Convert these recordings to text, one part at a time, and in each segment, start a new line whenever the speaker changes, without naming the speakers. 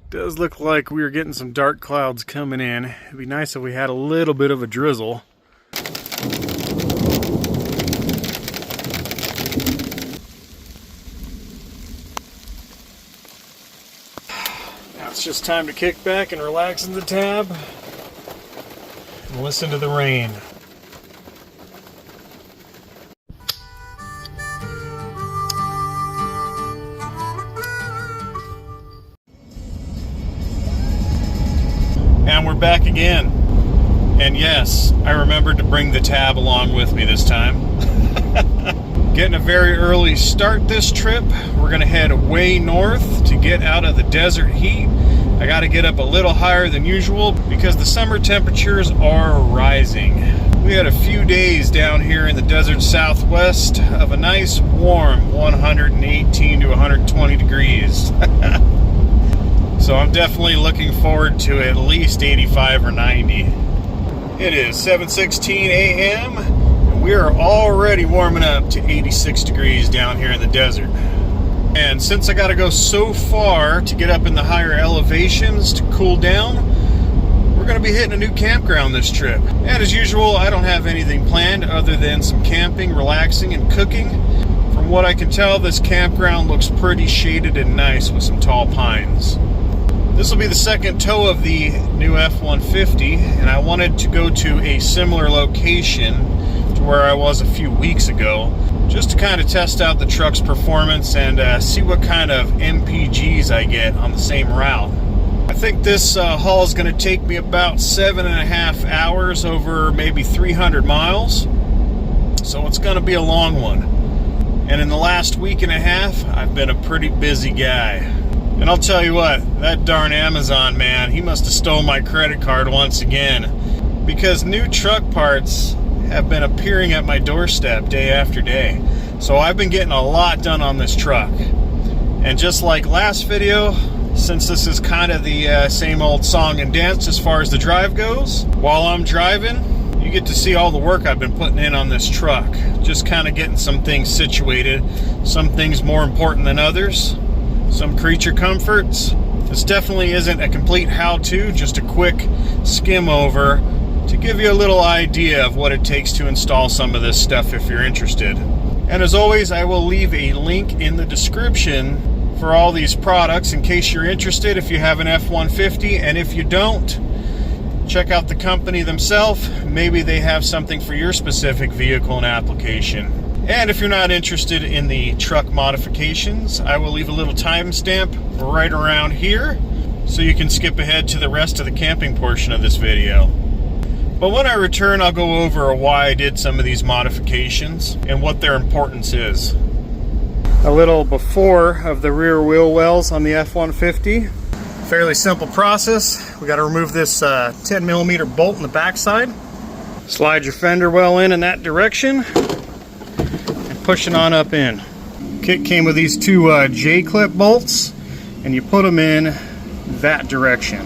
Does look like we were getting some dark clouds coming in. It'd be nice if we had a little bit of a drizzle. Now it's just time to kick back and relax in the tab and listen to the rain. And we're back again. And yes, I remembered to bring the tab along with me this time. Getting a very early start this trip. We're gonna head way north to get out of the desert heat. I gotta get up a little higher than usual because the summer temperatures are rising. We had a few days down here in the desert southwest of a nice warm 118 to 120 degrees. So I'm definitely looking forward to at least 85 or 90. It is 7:16 a.m. and we are already warming up to 86 degrees down here in the desert. And since I got to go so far to get up in the higher elevations to cool down, we're going to be hitting a new campground this trip. And as usual, I don't have anything planned other than some camping, relaxing, and cooking. From what I can tell, this campground looks pretty shaded and nice with some tall pines. This will be the second tow of the new F-150, and I wanted to go to a similar location to where I was a few weeks ago, just to kind of test out the truck's performance and see what kind of MPGs I get on the same route. I think this haul is going to take me about 7.5 hours over maybe 300 miles, so it's going to be a long one. And in the last week and a half, I've been a pretty busy guy. And I'll tell you what, that darn Amazon man, he must have stole my credit card once again, because new truck parts have been appearing at my doorstep day after day. So I've been getting a lot done on this truck. And just like last video, since this is kind of the same old song and dance as far as the drive goes, while I'm driving, you get to see all the work I've been putting in on this truck. Just kind of getting some things situated, some things more important than others. Some creature comforts. This definitely isn't a complete how-to, just a quick skim over to give you a little idea of what it takes to install some of this stuff if you're interested. And as always, I will leave a link in the description for all these products in case you're interested if you have an F-150, and if you don't, check out the company themselves. Maybe they have something for your specific vehicle and application. And if you're not interested in the truck modifications, I will leave a little timestamp right around here so you can skip ahead to the rest of the camping portion of this video. But when I return, I'll go over why I did some of these modifications and what their importance is. A little before of the rear wheel wells on the F-150. Fairly simple process. We got to remove this 10mm bolt in the backside. Slide your fender well in that direction. Pushing on up in. Kit came with these two J-clip bolts, and you put them in that direction.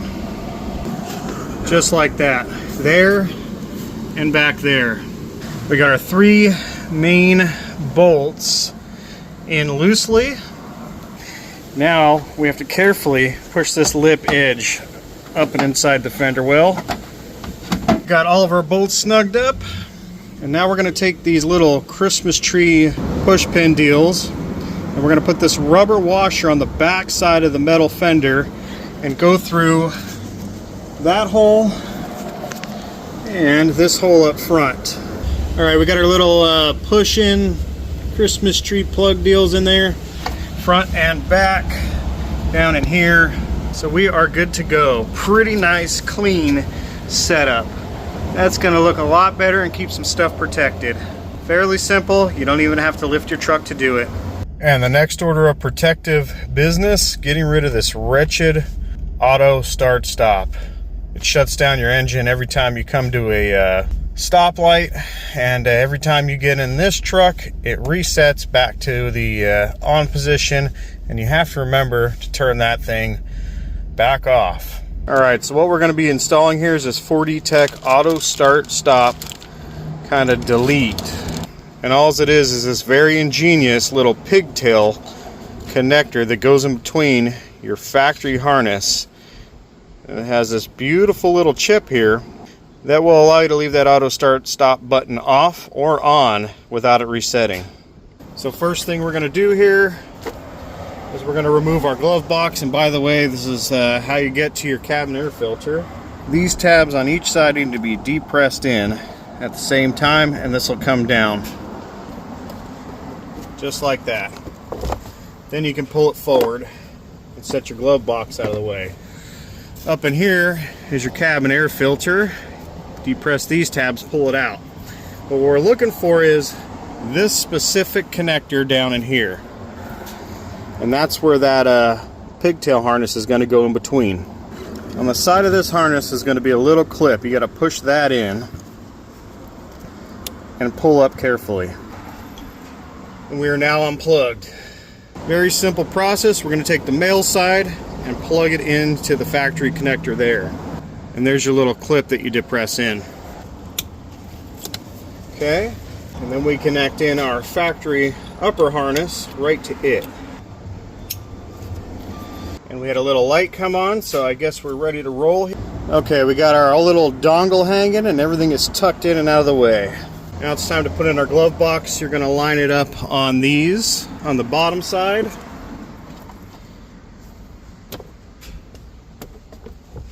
Just like that. There and back there. We got our 3 main bolts in loosely. Now we have to carefully push this lip edge up and inside the fender well. Got all of our bolts snugged up. And now we're going to take these little Christmas tree push pin deals and we're going to put this rubber washer on the back side of the metal fender and go through that hole and this hole up front. Alright, we got our little push-in Christmas tree plug deals in there, front and back, down in here. So we are good to go. Pretty nice, clean setup. That's going to look a lot better and keep some stuff protected. Fairly simple. You don't even have to lift your truck to do it. And the next order of protective business, getting rid of this wretched auto start stop. It shuts down your engine every time you come to a stoplight, and every time you get in this truck, it resets back to the on position, and you have to remember to turn that thing back off. Alright, so what we're going to be installing here is this 4D Tech Auto Start Stop kind of delete. And all it is this very ingenious little pigtail connector that goes in between your factory harness. And it has this beautiful little chip here that will allow you to leave that auto start stop button off or on without it resetting. So first thing we're going to do here is we're going to remove our glove box. And by the way, this is how you get to your cabin air filter. These tabs on each side need to be depressed in at the same time, and this will come down just like that. Then you can pull it forward and set your glove box out of the way. Up in here is your cabin air filter. Depress these tabs, pull it out. But what we're looking for is this specific connector down in here. And that's where that pigtail harness is going to go in between. On the side of this harness is going to be a little clip. You got to push that in and pull up carefully. And we are now unplugged. Very simple process. We're going to take the male side and plug it into the factory connector there. And there's your little clip that you depress in. Okay, and then we connect in our factory upper harness right to it. And we had a little light come on, so I guess we're ready to roll here. Okay, we got our little dongle hanging and everything is tucked in and out of the way. Now it's time to put in our glove box. You're going to line it up on these, on the bottom side.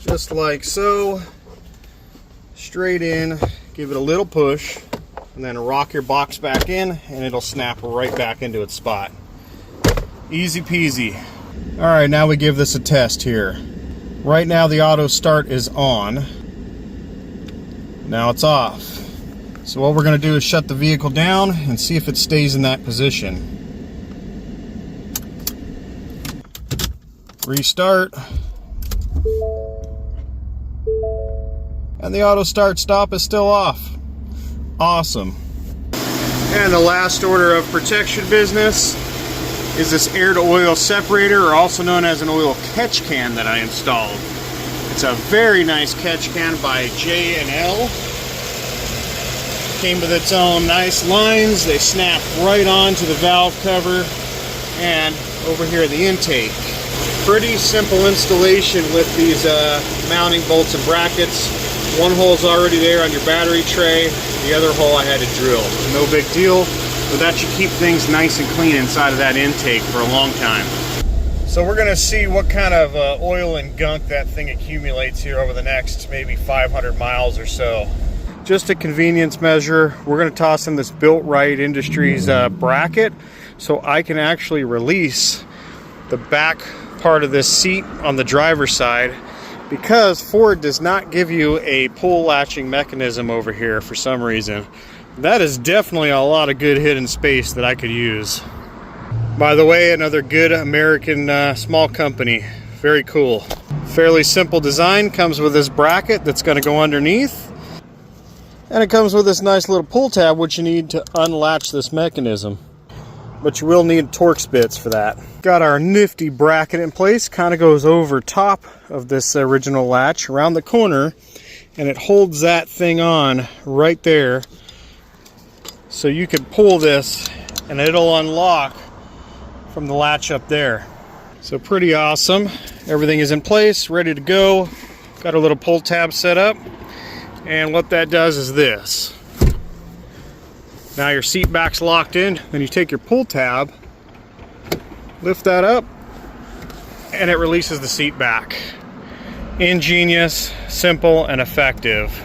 Just like so. Straight in, give it a little push, and then rock your box back in, and it'll snap right back into its spot. Easy peasy. All right, now we give this a test here. Right now the auto start is on. Now it's off. So what we're going to do is shut the vehicle down and see if it stays in that position. Restart. And the auto start stop is still off. Awesome. And the last order of protection business is this air to oil separator, or also known as an oil catch can, that I installed. It's a very nice catch can by J&L. Came with its own nice lines. They snap right onto the valve cover and over here the intake. Pretty simple installation with these mounting bolts and brackets. One hole's already there on your battery tray. The other hole I had to drill. No big deal, but that should keep things nice and clean inside of that intake for a long time. So we're going to see what kind of oil and gunk that thing accumulates here over the next maybe 500 miles or so. Just a convenience measure, we're going to toss in this Built Right Industries bracket so I can actually release the back part of this seat on the driver's side, because Ford does not give you a pull latching mechanism over here for some reason. That is definitely a lot of good hidden space that I could use. By the way, another good American small company. Very cool. Fairly simple design. Comes with this bracket that's going to go underneath. And it comes with this nice little pull tab which you need to unlatch this mechanism. But you will need Torx bits for that. Got our nifty bracket in place. Kind of goes over top of this original latch around the corner, and it holds that thing on right there. So you can pull this and it'll unlock from the latch up there. So pretty awesome. Everything is in place, ready to go. Got a little pull tab set up. And what that does is this. Now your seat back's locked in, then you take your pull tab, lift that up, and it releases the seat back. Ingenious, simple, and effective.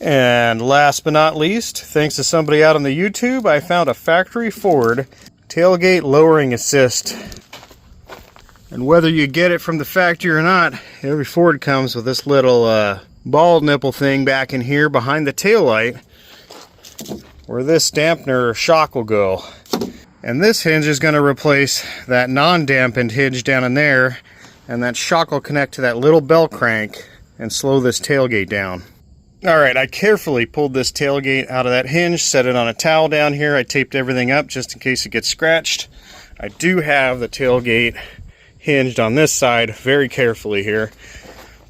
And last but not least, thanks to somebody out on the YouTube, I found a factory Ford tailgate lowering assist. And whether you get it from the factory or not, every Ford comes with this little ball nipple thing back in here behind the taillight, where this dampener or shock will go. And this hinge is going to replace that non-dampened hinge down in there, and that shock will connect to that little bell crank and slow this tailgate down. Alright, I carefully pulled this tailgate out of that hinge, set it on a towel down here. I taped everything up just in case it gets scratched. I do have the tailgate hinged on this side very carefully here,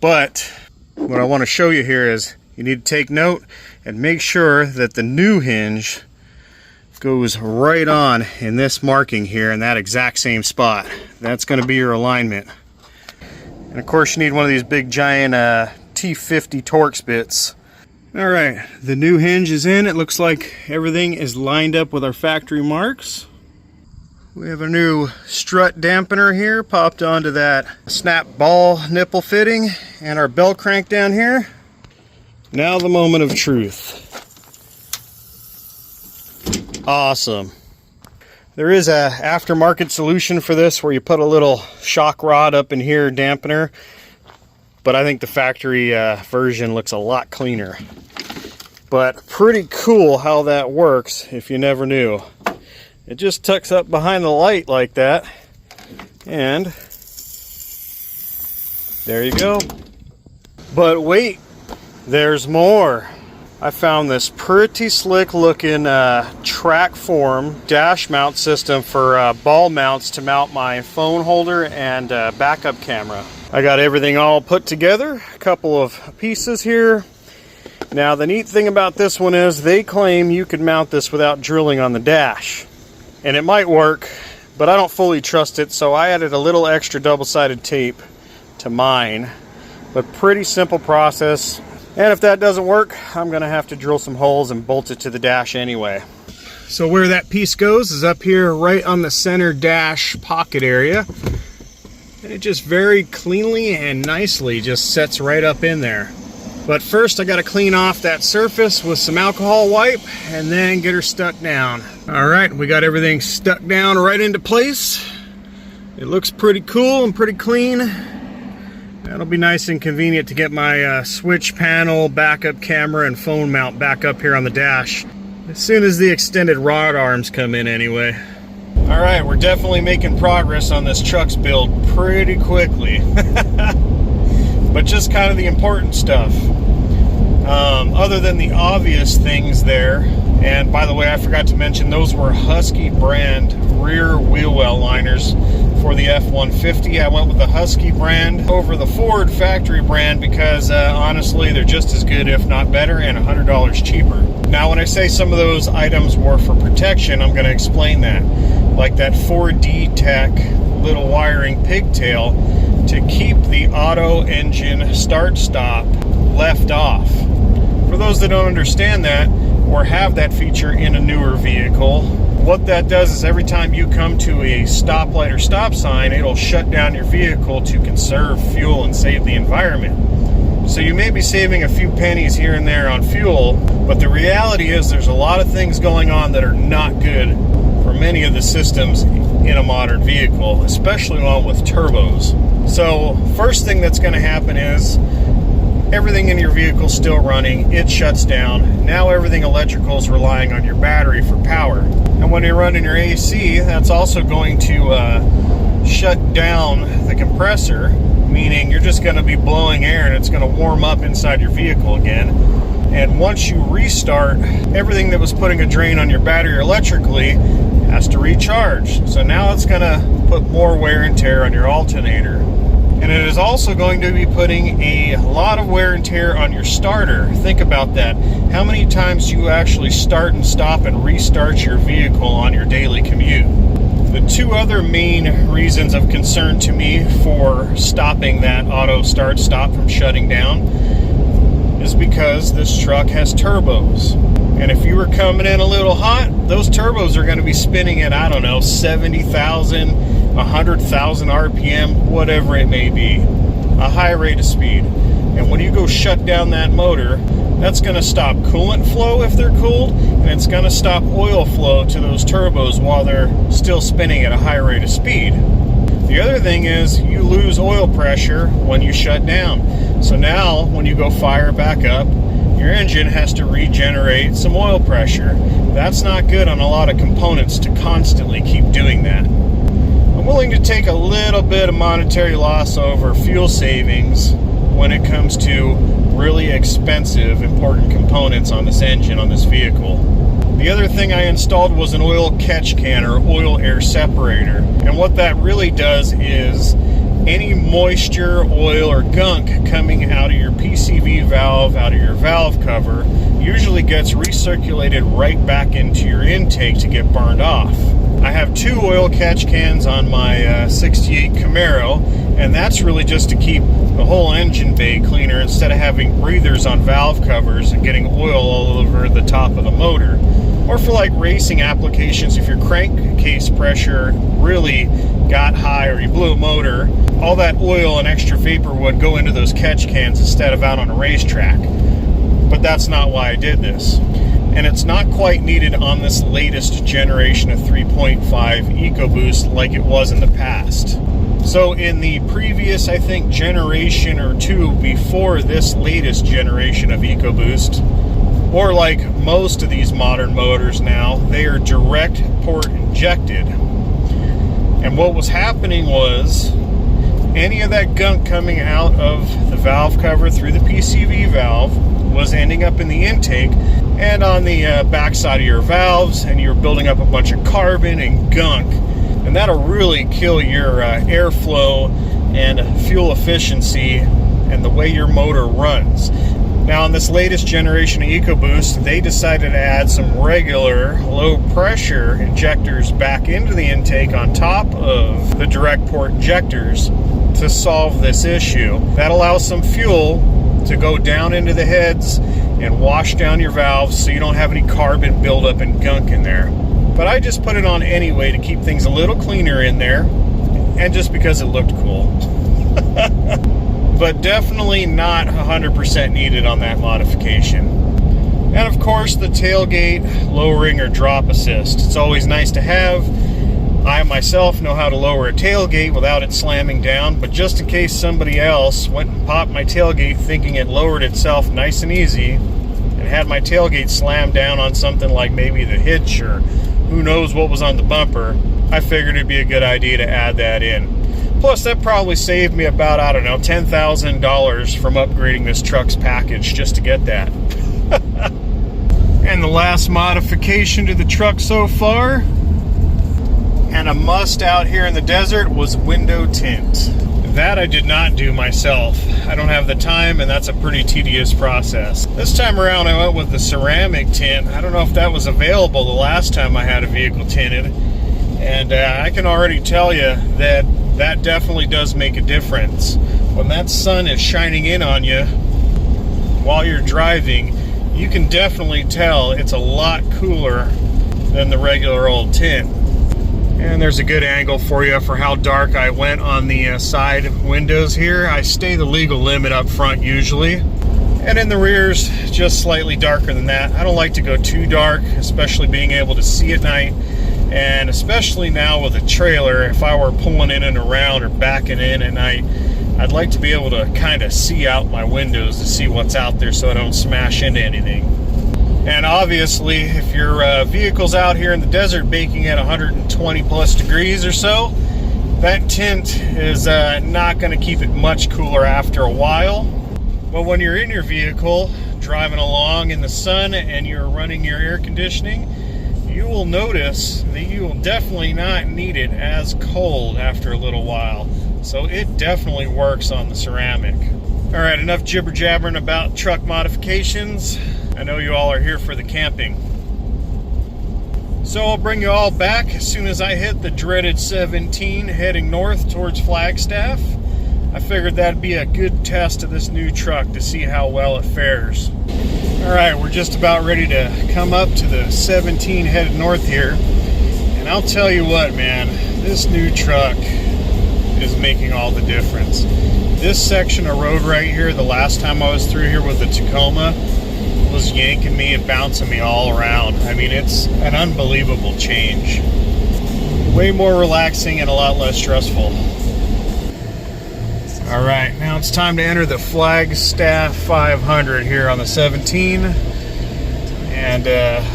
but what I want to show you here is you need to take note and make sure that the new hinge goes right on in this marking here in that exact same spot. That's going to be your alignment. And of course you need one of these big giant T50 Torx bits. All right, the new hinge is in. It looks like everything is lined up with our factory marks. We have a new strut dampener here popped onto that snap ball nipple fitting, and our bell crank down here. Now the moment of truth. Awesome. There is a aftermarket solution for this where you put a little shock rod up in here, dampener, but I think the factory version looks a lot cleaner. But pretty cool how that works if you never knew. It just tucks up behind the light like that, and there you go. But wait, there's more. I found this pretty slick looking track form dash mount system for ball mounts to mount my phone holder and backup camera. I got everything all put together, a couple of pieces here. Now the neat thing about this one is they claim you could mount this without drilling on the dash. And it might work, but I don't fully trust it, so I added a little extra double-sided tape to mine. But pretty simple process. And if that doesn't work, I'm gonna have to drill some holes and bolt it to the dash anyway. So where that piece goes is up here right on the center dash pocket area. And it just very cleanly and nicely just sets right up in there. But first I gotta clean off that surface with some alcohol wipe and then get her stuck down. All right, we got everything stuck down right into place. It looks pretty cool and pretty clean. That'll be nice and convenient to get my switch panel, backup camera, and phone mount back up here on the dash as soon as the extended rod arms come in anyway. All right, we're definitely making progress on this truck's build pretty quickly. But just kind of the important stuff. Other than the obvious things there, and by the way, I forgot to mention those were Husky brand rear wheel well liners for the F-150. I went with the Husky brand over the Ford factory brand because honestly they're just as good, if not better, and $100 cheaper. Now when I say some of those items were for protection, I'm going to explain that. Like that 4D Tech little wiring pigtail to keep the auto engine start-stop left off. For those that don't understand that or have that feature in a newer vehicle, what that does is every time you come to a stoplight or stop sign, it'll shut down your vehicle to conserve fuel and save the environment. So you may be saving a few pennies here and there on fuel, but the reality is there's a lot of things going on that are not good for many of the systems in a modern vehicle, especially one with turbos. So first thing that's going to happen is everything in your vehicle still running, it shuts down. Now everything electrical is relying on your battery for power. And when you're running your AC, that's also going to shut down the compressor, meaning you're just going to be blowing air and it's going to warm up inside your vehicle again. And once you restart, everything that was putting a drain on your battery electrically has to recharge. So now it's going to put more wear and tear on your alternator. And it is also going to be putting a lot of wear and tear on your starter. Think about that. How many times do you actually start and stop and restart your vehicle on your daily commute? The two other main reasons of concern to me for stopping that auto start stop from shutting down is because this truck has turbos. And if you were coming in a little hot, those turbos are going to be spinning at, I don't know, 70,000, 100,000 RPM, whatever it may be, a high rate of speed. And when you go shut down that motor, that's going to stop coolant flow if they're cooled, and it's going to stop oil flow to those turbos while they're still spinning at a high rate of speed. The other thing is you lose oil pressure when you shut down. So now when you go fire back up, your engine has to regenerate some oil pressure. That's not good on a lot of components to constantly keep doing that. I'm willing to take a little bit of monetary loss over fuel savings when it comes to really expensive, important components on this engine, on this vehicle. The other thing I installed was an oil catch can or oil air separator. And what that really does is any moisture, oil, or gunk coming out of your PCV valve, out of your valve cover, usually gets recirculated right back into your intake to get burned off. I have 2 oil catch cans on my 68 Camaro, and that's really just to keep the whole engine bay cleaner instead of having breathers on valve covers and getting oil all over the top of the motor. Or for like racing applications, if your crankcase pressure really got high or you blew a motor, all that oil and extra vapor would go into those catch cans instead of out on a racetrack. But that's not why I did this. And it's not quite needed on this latest generation of 3.5 EcoBoost like it was in the past. So in the previous, I think, generation or 2 before this latest generation of EcoBoost, or like most of these modern motors now, they are direct port injected. And what was happening was any of that gunk coming out of the valve cover through the PCV valve was ending up in the intake and on the backside of your valves, and you're building up a bunch of carbon and gunk, and that'll really kill your airflow and fuel efficiency and the way your motor runs. Now, on this latest generation of EcoBoost, they decided to add some regular low-pressure injectors back into the intake on top of the direct port injectors to solve this issue. That allows some fuel to go down into the heads and wash down your valves so you don't have any carbon buildup and gunk in there. But I just put it on anyway to keep things a little cleaner in there, and just because it looked cool. But definitely not 100% needed on that modification. And of course, the tailgate lowering or drop assist. It's always nice to have. I myself know how to lower a tailgate without it slamming down, but just in case somebody else went and popped my tailgate thinking it lowered itself nice and easy and had my tailgate slammed down on something like maybe the hitch or who knows what was on the bumper, I figured it'd be a good idea to add that in. Plus, that probably saved me about, I don't know, $10,000 from upgrading this truck's package just to get that. And the last modification to the truck so far, and a must out here in the desert, was window tint. That I did not do myself. I don't have the time, and that's a pretty tedious process. This time around I went with the ceramic tint. I don't know if that was available the last time I had a vehicle tinted, and I can already tell you that that definitely does make a difference. When that sun is shining in on you while you're driving, you can definitely tell it's a lot cooler than the regular old tint. And there's a good angle for you for how dark I went on the side windows here. I stay the legal limit up front usually, and in the rears just slightly darker than that. I don't like to go too dark, especially being able to see at night. And especially now with a trailer, if I were pulling in and around or backing in at night, I'd like to be able to kind of see out my windows to see what's out there so I don't smash into anything. And obviously, if your vehicle's out here in the desert baking at 120 plus degrees or so, that tint is not going to keep it much cooler after a while. But when you're in your vehicle, driving along in the sun and you're running your air conditioning, you will notice that you will definitely not need it as cold after a little while. So it definitely works on the ceramic. All right, enough jibber jabbering about truck modifications. I know you all are here for the camping. So I'll bring you all back as soon as I hit the dreaded 17 heading north towards Flagstaff. I figured that'd be a good test of this new truck to see how well it fares. All right, we're just about ready to come up to the 17 headed north here. And I'll tell you what, man, this new truck is making all the difference. This section of road right here, the last time I was through here with the Tacoma, was yanking me and bouncing me all around. I mean, it's an unbelievable change. Way more relaxing and a lot less stressful. All right, now it's time to enter the Flagstaff 500 here on the 17. And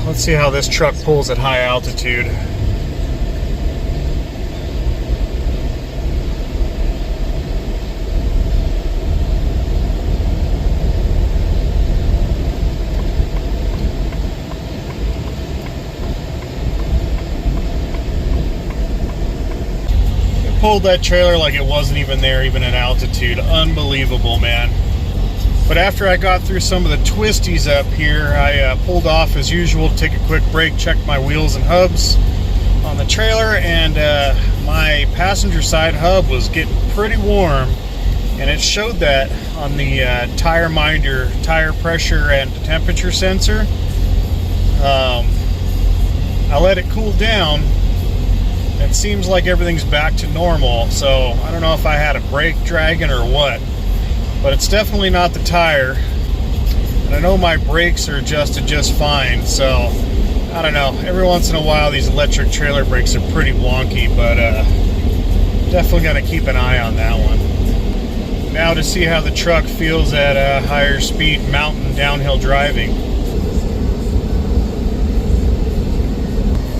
let's see how this truck pulls at high altitude. Pulled that trailer like it wasn't even there, even at altitude. Unbelievable, man. But after I got through some of the twisties up here, I pulled off as usual to take a quick break, check my wheels and hubs, on the trailer, and my passenger side hub was getting pretty warm, and it showed that on the tire minder, tire pressure and temperature sensor. I let it cool down. It seems like everything's back to normal, so I don't know if I had a brake dragging or what, but it's definitely not the tire. And I know my brakes are adjusted just fine, so I don't know. Every once in a while these electric trailer brakes are pretty wonky, but definitely got to keep an eye on that one. Now to see how the truck feels at higher speed mountain downhill driving.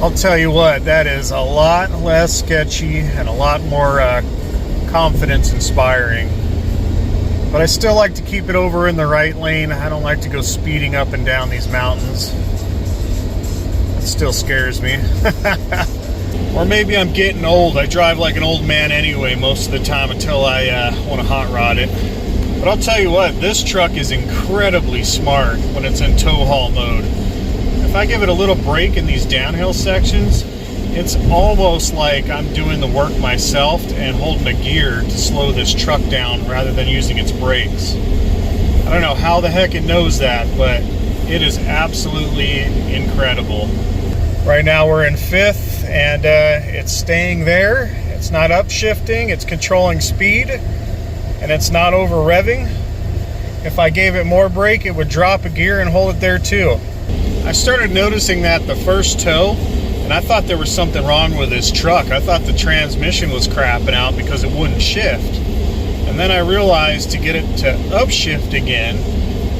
I'll tell you what, that is a lot less sketchy and a lot more confidence inspiring. But I still like to keep it over in the right lane. I don't like to go speeding up and down these mountains. It still scares me. Or maybe I'm getting old. I drive like an old man anyway most of the time until I want to hot rod it. But I'll tell you what, this truck is incredibly smart when it's in tow haul mode. If I give it a little break in these downhill sections, it's almost like I'm doing the work myself and holding a gear to slow this truck down rather than using its brakes. I don't know how the heck it knows that, but it is absolutely incredible. Right now we're in 5th, and it's staying there. It's not upshifting, it's controlling speed, and it's not over revving. If I gave it more brake, it would drop a gear and hold it there too. I started noticing that the first tow, and I thought there was something wrong with this truck. I thought the transmission was crapping out because it wouldn't shift. And then I realized to get it to upshift again,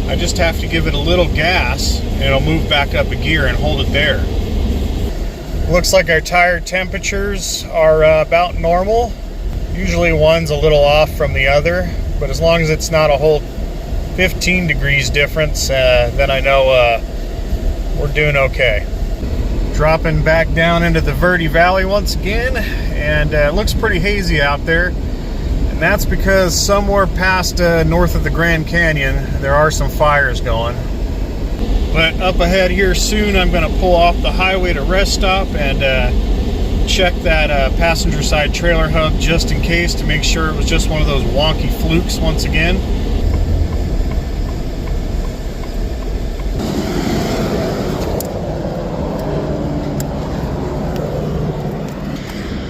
I just have to give it a little gas and it'll move back up a gear and hold it there. Looks like our tire temperatures are about normal. Usually one's a little off from the other, but as long as it's not a whole 15 degrees difference, then I know we're doing okay. Dropping back down into the Verde Valley once again, and it looks pretty hazy out there, and that's because somewhere past north of the Grand Canyon there are some fires going. But up ahead here soon I'm going to pull off the highway to rest stop and check that passenger side trailer hub just in case, to make sure it was just one of those wonky flukes once again.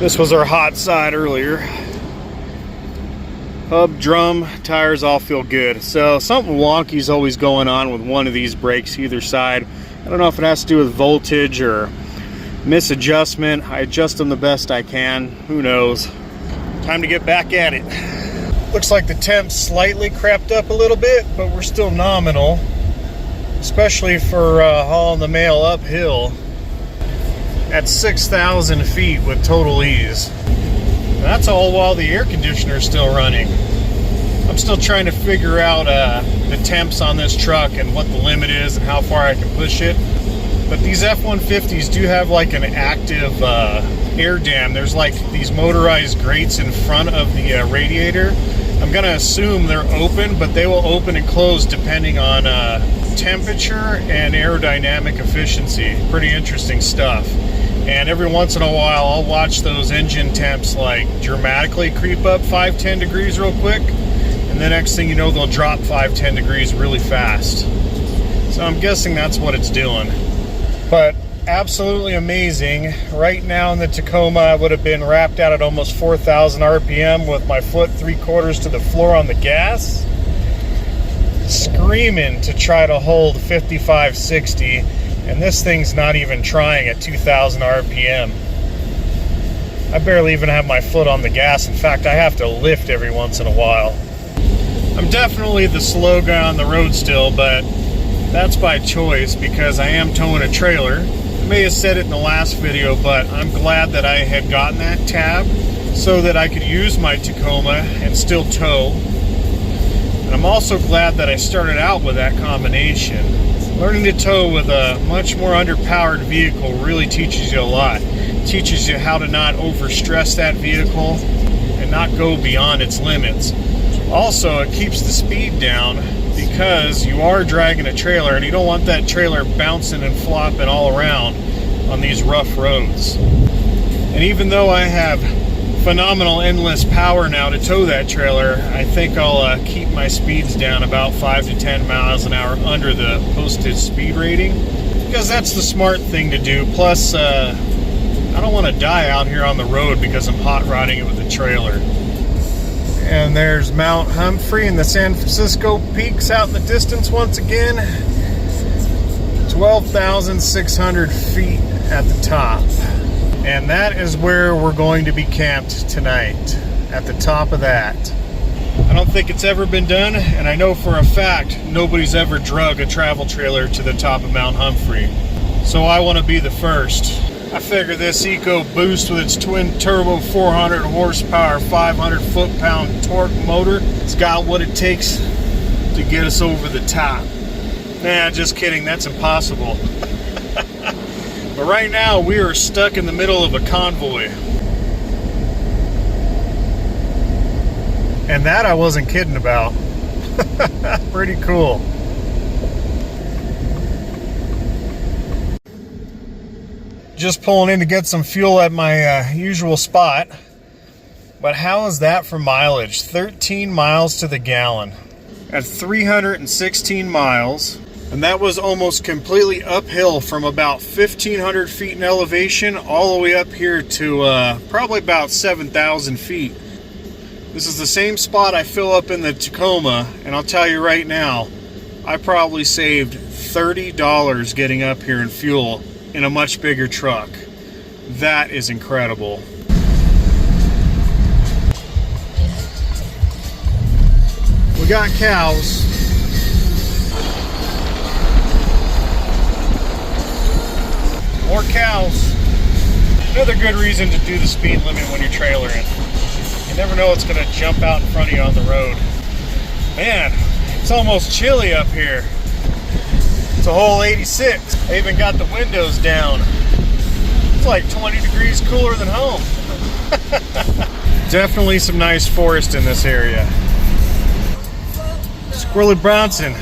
This was our hot side earlier. Hub, drum, tires all feel good. So something wonky is always going on with one of these brakes either side. I don't know if it has to do with voltage or misadjustment. I adjust them the best I can. Who knows? Time to get back at it. Looks like the temp slightly crept up a little bit, but we're still nominal, especially for hauling the mail uphill at 6,000 feet with total ease. And that's all while the air conditioner is still running. I'm still trying to figure out the temps on this truck and what the limit is and how far I can push it. But these F-150s do have like an active air dam. There's like these motorized grates in front of the radiator. I'm gonna assume they're open, but they will open and close depending on temperature and aerodynamic efficiency. Pretty interesting stuff. And every once in a while I'll watch those engine temps like dramatically creep up 5-10 degrees real quick, and the next thing you know they'll drop 5-10 degrees really fast. So I'm guessing that's what it's doing. But absolutely amazing. Right now in the Tacoma I would have been wrapped out at almost 4,000 RPM with my foot 3/4 to the floor on the gas, screaming to try to hold 55-60. And this thing's not even trying at 2,000 RPM. I barely even have my foot on the gas. In fact, I have to lift every once in a while. I'm definitely the slow guy on the road still, but that's by choice because I am towing a trailer. I may have said it in the last video, but I'm glad that I had gotten that tab so that I could use my Tacoma and still tow. And I'm also glad that I started out with that combination. Learning to tow with a much more underpowered vehicle really teaches you a lot. It teaches you how to not overstress that vehicle and not go beyond its limits. Also, it keeps the speed down because you are dragging a trailer and you don't want that trailer bouncing and flopping all around on these rough roads. And even though I have phenomenal endless power now to tow that trailer, I think I'll keep my speeds down about 5 to 10 miles an hour under the posted speed rating, because that's the smart thing to do. Plus, I don't want to die out here on the road because I'm hot rodding it with a trailer. And there's Mount Humphrey and the San Francisco peaks out in the distance once again. 12,600 feet at the top. And that is where we're going to be camped tonight, at the top of that. I don't think it's ever been done, and I know for a fact nobody's ever drug a travel trailer to the top of Mount Humphrey. So I want to be the first. I figure this EcoBoost with its twin turbo 400 horsepower, 500 foot-pound torque motor, it's got what it takes to get us over the top. Nah, just kidding, that's impossible. But right now we are stuck in the middle of a convoy. And that I wasn't kidding about. Pretty cool. Just pulling in to get some fuel at my usual spot. But how is that for mileage? 13 miles to the gallon. At 316 miles. And that was almost completely uphill from about 1,500 feet in elevation all the way up here to probably about 7,000 feet. This is the same spot I fill up in the Tacoma, and I'll tell you right now, I probably saved $30 getting up here in fuel in a much bigger truck. That is incredible. We got cows. More cows. Another good reason to do the speed limit when you're trailering. You never know what's going to jump out in front of you on the road. Man, it's almost chilly up here. It's a whole 86. I even got the windows down. It's like 20 degrees cooler than home. Definitely some nice forest in this area. Squirrely Bronson.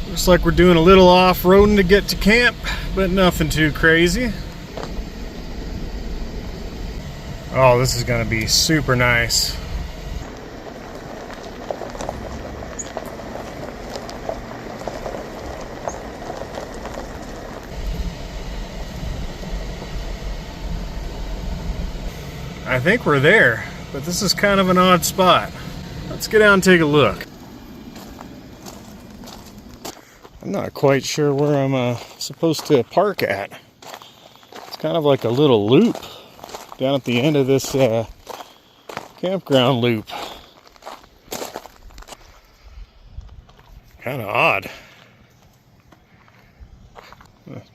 Looks like we're doing a little off-roading to get to camp, but nothing too crazy. Oh, this is going to be super nice. I think we're there, but this is kind of an odd spot. Let's get out and take a look. I'm not quite sure where I'm supposed to park at. It's kind of like a little loop down at the end of this campground loop. Kind of odd.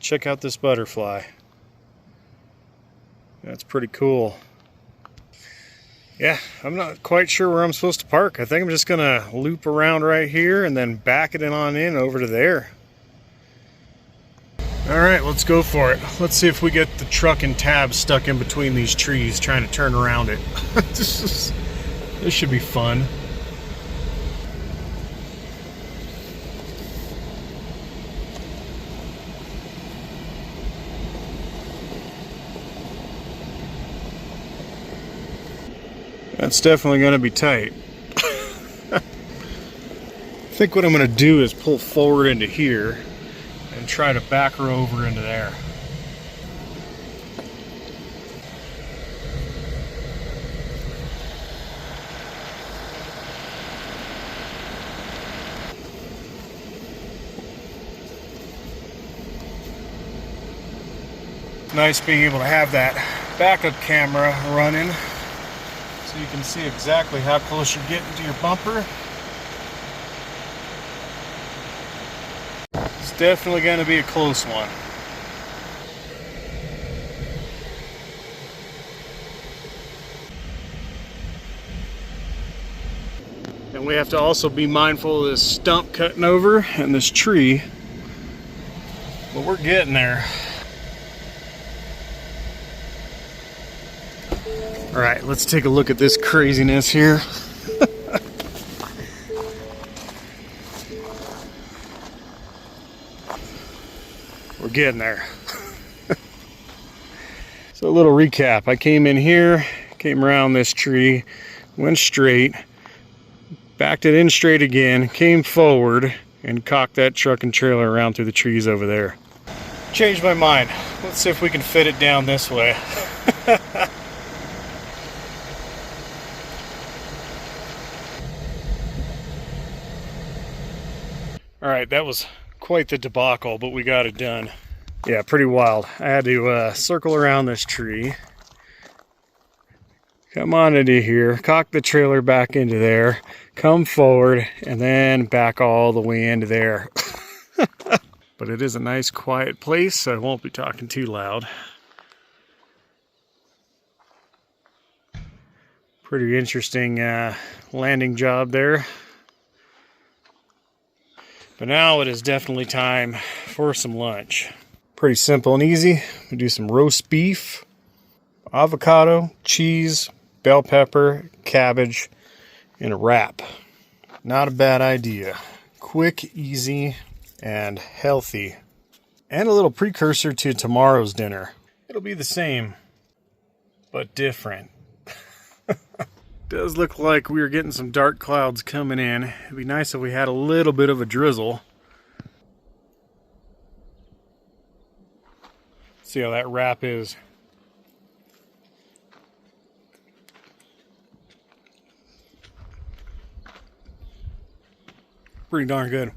Check out this butterfly. That's pretty cool. Yeah, I'm not quite sure where I'm supposed to park. I think I'm just gonna loop around right here and then back it on in over to there. All right, let's go for it. Let's see if we get the truck and tab stuck in between these trees trying to turn around it. This should be fun. That's definitely going to be tight. I think what I'm going to do is pull forward into here and try to back her over into there. Nice being able to have that backup camera running, so you can see exactly how close you're getting to your bumper. It's definitely going to be a close one. And we have to also be mindful of this stump cutting over and this tree. But we're getting there. All right, let's take a look at this craziness here. We're getting there. So a little recap. I came in here, came around this tree, went straight, backed it in straight again, came forward, and cocked that truck and trailer around through the trees over there. Changed my mind. Let's see if we can fit it down this way. Alright, that was quite the debacle, but we got it done. Yeah, pretty wild. I had to circle around this tree, come on into here, cock the trailer back into there, come forward, and then back all the way into there. But it is a nice quiet place, so I won't be talking too loud. Pretty interesting landing job there. But now it is definitely time for some lunch. Pretty simple and easy. We do some roast beef, avocado, cheese, bell pepper, cabbage, and a wrap. Not a bad idea. Quick, easy, and healthy. And a little precursor to tomorrow's dinner. It'll be the same, but different. Does look like we are getting some dark clouds coming in. It'd be nice if we had a little bit of a drizzle. See how that wrap is. Pretty darn good.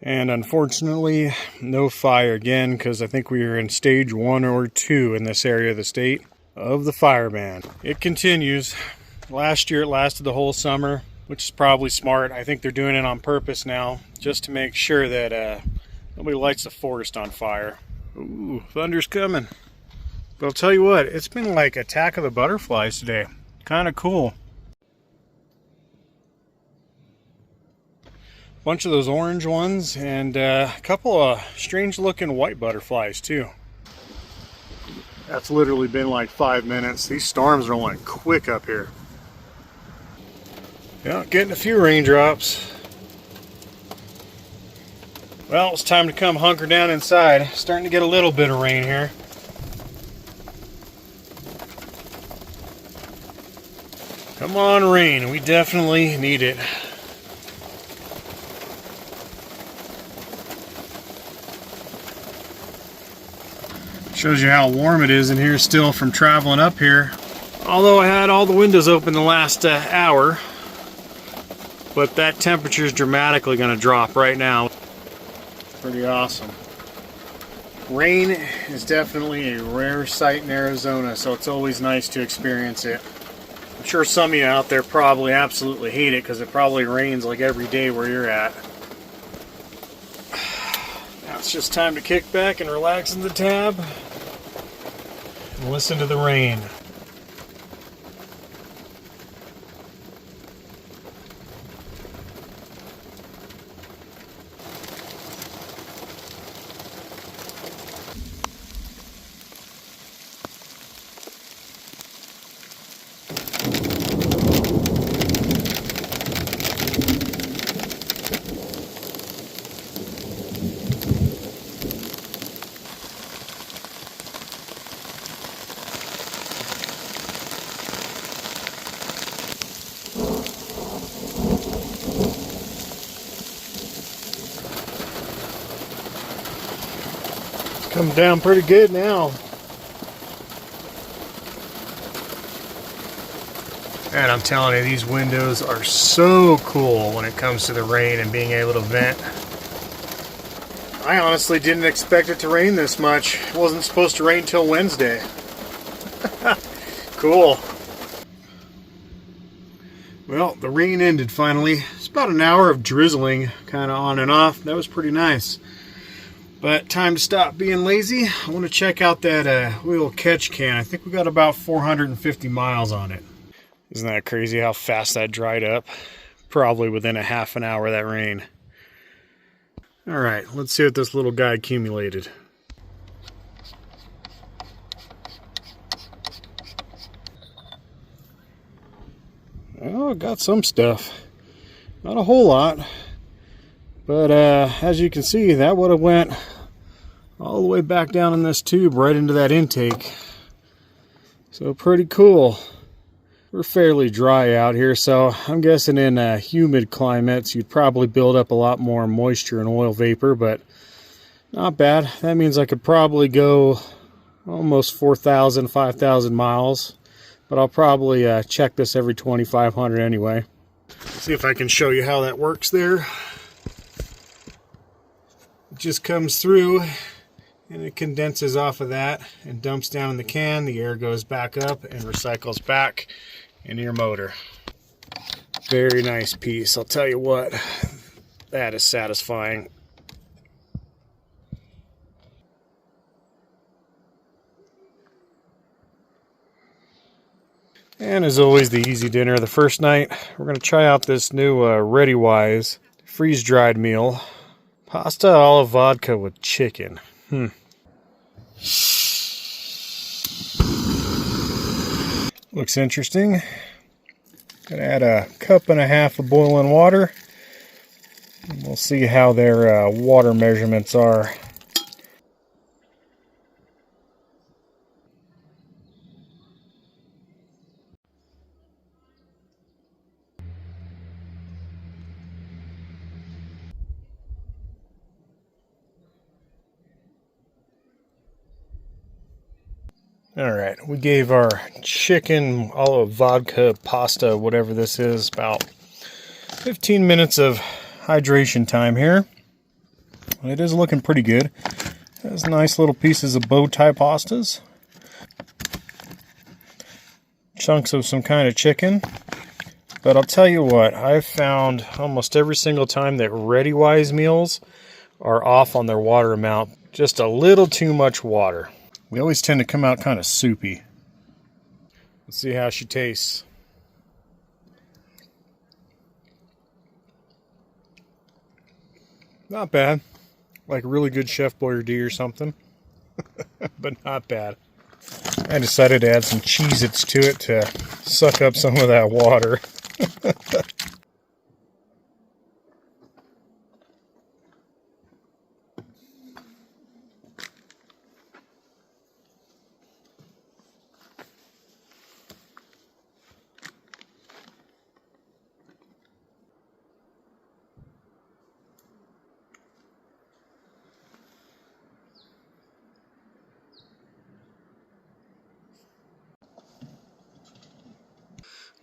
And unfortunately, no fire again, because I think we are in stage 1 or 2 in this area of the state of the fire ban. It continues. Last year it lasted the whole summer, which is probably smart. I think they're doing it on purpose now, just to make sure that nobody lights the forest on fire. Ooh, thunder's coming. But I'll tell you what, it's been like Attack of the Butterflies today. Kind of cool. Bunch of those orange ones and a couple of strange looking white butterflies too. That's literally been like 5 minutes. These storms are rolling quick up here. Yeah, getting a few raindrops. Well, it's time to come hunker down inside. Starting to get a little bit of rain here. Come on, rain. We definitely need it. Shows you how warm it is in here still from traveling up here. Although I had all the windows open the last hour. But that temperature is dramatically going to drop right now. Pretty awesome. Rain is definitely a rare sight in Arizona, so it's always nice to experience it. I'm sure some of you out there probably absolutely hate it because it probably rains like every day where you're at. Now it's just time to kick back and relax in the tab and listen to the rain. Coming down pretty good now. And I'm telling you, these windows are so cool when it comes to the rain and being able to vent. I honestly didn't expect it to rain this much. It wasn't supposed to rain till Wednesday. Cool. Well, the rain ended finally. It's about an hour of drizzling, kind of on and off. That was pretty nice. But time to stop being lazy. I want to check out that little catch can. I think we got about 450 miles on it. Isn't that crazy how fast that dried up? Probably within a half an hour of that rain. Alright, let's see what this little guy accumulated. Oh, got some stuff. Not a whole lot. But as you can see, that would have went all the way back down in this tube right into that intake. So pretty cool. We're fairly dry out here, so I'm guessing in humid climates you'd probably build up a lot more moisture and oil vapor, but not bad. That means I could probably go almost 4,000, 5,000 miles, but I'll probably check this every 2,500 anyway. See if I can show you how that works there. It just comes through and it condenses off of that and dumps down in the can. The air goes back up and recycles back into your motor. Very nice piece. I'll tell you what, that is satisfying. And as always, the easy dinner the first night. We're going to try out this new ReadyWise freeze-dried meal. Pasta alla vodka with chicken. Looks interesting. Gonna add a cup and a half of boiling water. And we'll see how their water measurements are. Alright, we gave our chicken olive vodka pasta, whatever this is, about 15 minutes of hydration time here. It is looking pretty good. It has nice little pieces of bow tie pastas. Chunks of some kind of chicken. But I'll tell you what, I've found almost every single time that ReadyWise meals are off on their water amount. Just a little too much water. They always tend to come out kind of soupy. Let's see how she tastes. Not bad. Like a really good Chef Boyardee or something. But not bad. I decided to add some Cheez-Its to it to suck up some of that water.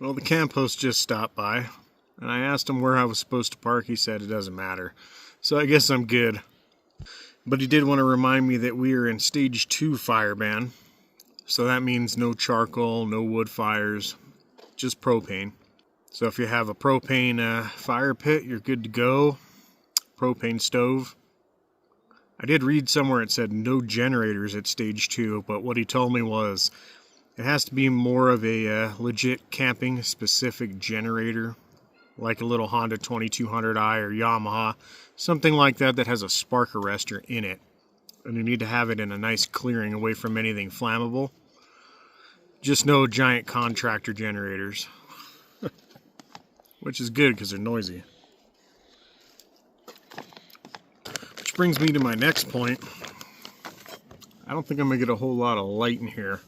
Well, the camp host just stopped by, and I asked him where I was supposed to park. He said it doesn't matter. So I guess I'm good. But he did want to remind me that we are in stage 2 fire ban. So that means no charcoal, no wood fires, just propane. So if you have a propane fire pit, you're good to go. Propane stove. I did read somewhere it said no generators at stage 2, but what he told me was it has to be more of a legit camping specific generator, like a little Honda 2200i or Yamaha, something like that that has a spark arrestor in it. And you need to have it in a nice clearing away from anything flammable. Just no giant contractor generators. Which is good because they're noisy. Which brings me to my next point. I don't think I'm going to get a whole lot of light in here.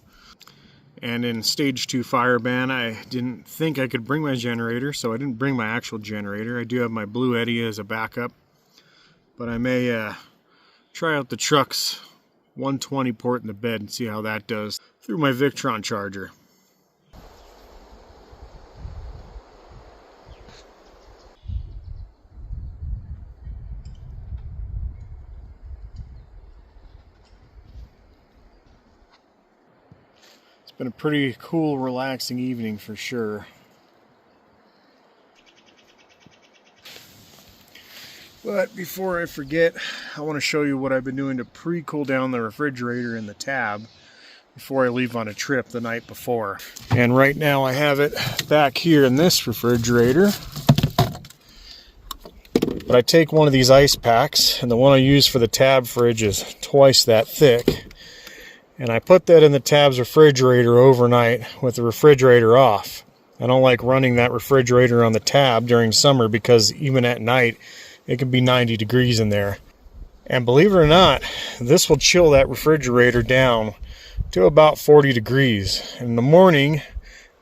And in stage 2 fire ban, I didn't think I could bring my generator, so I didn't bring my actual generator. I do have my Blue Eddy as a backup, but I may try out the truck's 120 port in the bed and see how that does through my Victron charger. It's been a pretty cool, relaxing evening for sure. But before I forget, I want to show you what I've been doing to pre-cool down the refrigerator in the tab before I leave on a trip the night before. And right now I have it back here in this refrigerator. But I take one of these ice packs, and the one I use for the tab fridge is twice that thick. And I put that in the tab's refrigerator overnight with the refrigerator off. I don't like running that refrigerator on the tab during summer because even at night it can be 90 degrees in there. And believe it or not, this will chill that refrigerator down to about 40 degrees. In the morning,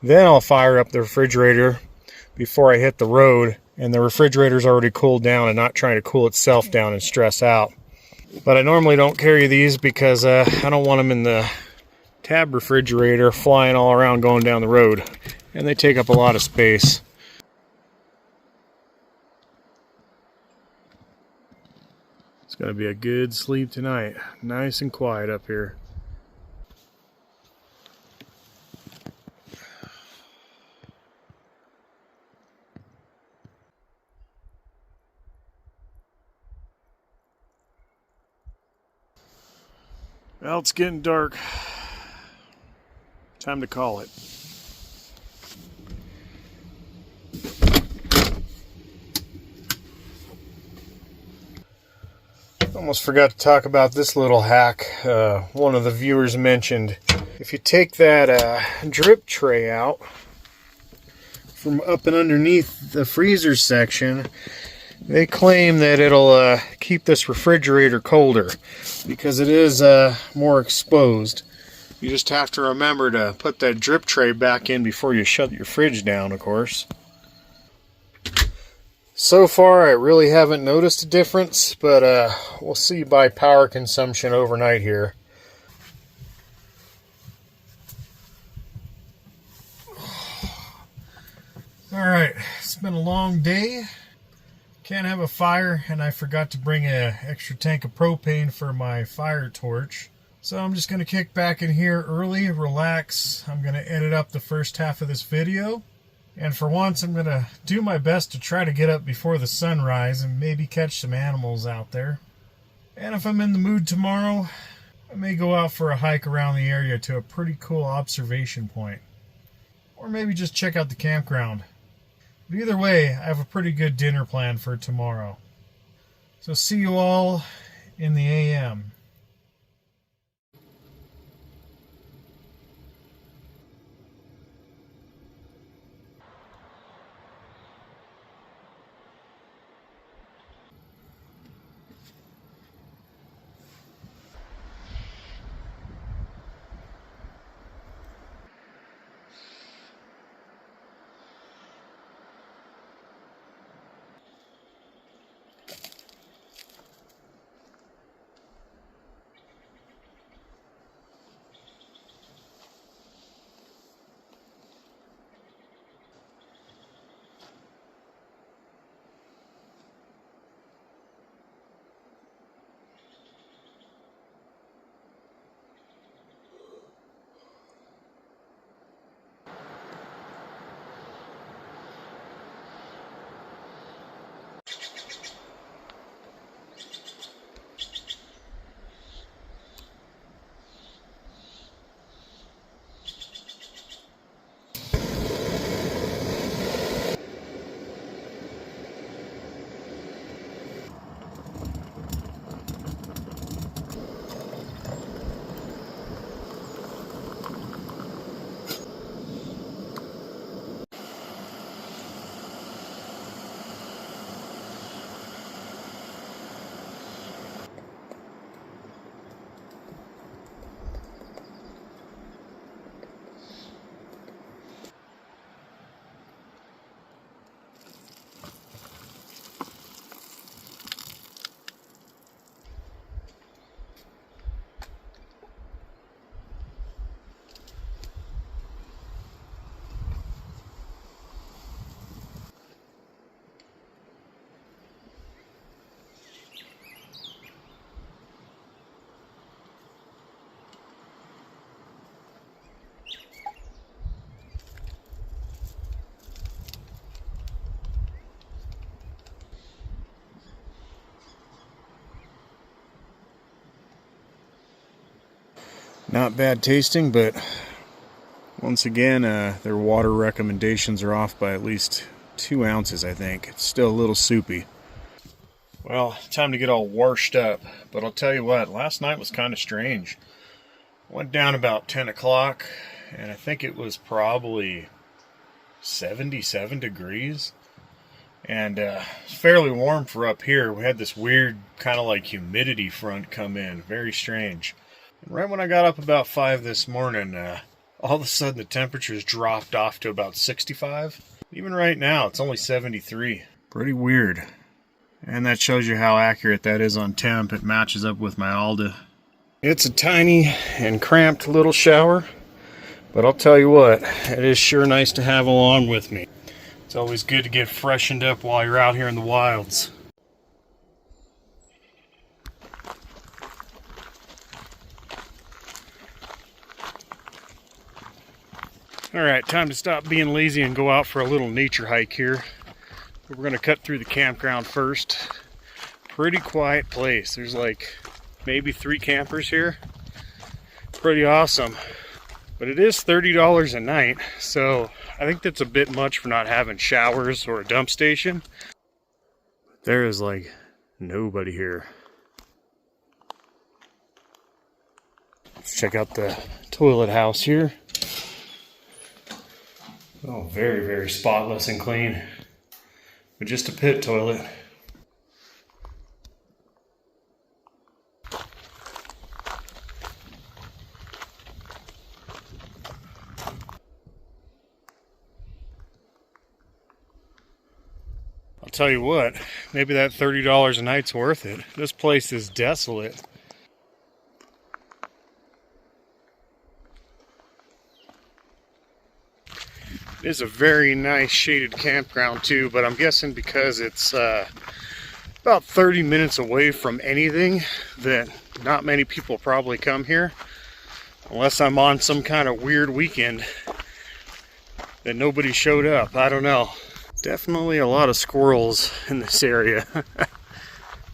then I'll fire up the refrigerator before I hit the road, and the refrigerator's already cooled down and not trying to cool itself down and stress out. But I normally don't carry these because I don't want them in the tab refrigerator flying all around going down the road, and they take up a lot of space. It's going to be a good sleep tonight. Nice and quiet up here. Well, it's getting dark. Time to call it. Almost forgot to talk about this little hack. One of the viewers mentioned, if you take that drip tray out from up and underneath the freezer section, they claim that it'll keep this refrigerator colder because it is more exposed. You just have to remember to put that drip tray back in before you shut your fridge down, of course. So far, I really haven't noticed a difference, but we'll see by power consumption overnight here. Alright, it's been a long day. Can't have a fire, and I forgot to bring an extra tank of propane for my fire torch. So I'm just going to kick back in here early, relax. I'm going to edit up the first half of this video. And for once, I'm going to do my best to try to get up before the sunrise and maybe catch some animals out there. And if I'm in the mood tomorrow, I may go out for a hike around the area to a pretty cool observation point. Or maybe just check out the campground. But either way, I have a pretty good dinner plan for tomorrow. So see you all in the AM. Not bad tasting, but once again, their water recommendations are off by at least 2 ounces, I think. It's still a little soupy. Well, time to get all washed up. But I'll tell you what, last night was kind of strange. Went down about 10 o'clock, and I think it was probably 77 degrees. And it's fairly warm for up here. We had this weird kind of like humidity front come in. Very strange. Right when I got up about 5 this morning, all of a sudden the temperatures dropped off to about 65. Even right now, it's only 73. Pretty weird. And that shows you how accurate that is on temp. It matches up with my Alda. It's a tiny and cramped little shower, but I'll tell you what, it is sure nice to have along with me. It's always good to get freshened up while you're out here in the wilds. Alright, time to stop being lazy and go out for a little nature hike here. We're going to cut through the campground first. Pretty quiet place. There's like maybe 3 campers here. Pretty awesome. But it is $30 a night, so I think that's a bit much for not having showers or a dump station. There is like nobody here. Let's check out the toilet house here. Oh, very, very spotless and clean. But just a pit toilet. I'll tell you what, maybe that $30 a night's worth it. This place is desolate. It is a very nice shaded campground too, but I'm guessing because it's about 30 minutes away from anything that not many people probably come here. Unless I'm on some kind of weird weekend that nobody showed up. I don't know. Definitely a lot of squirrels in this area.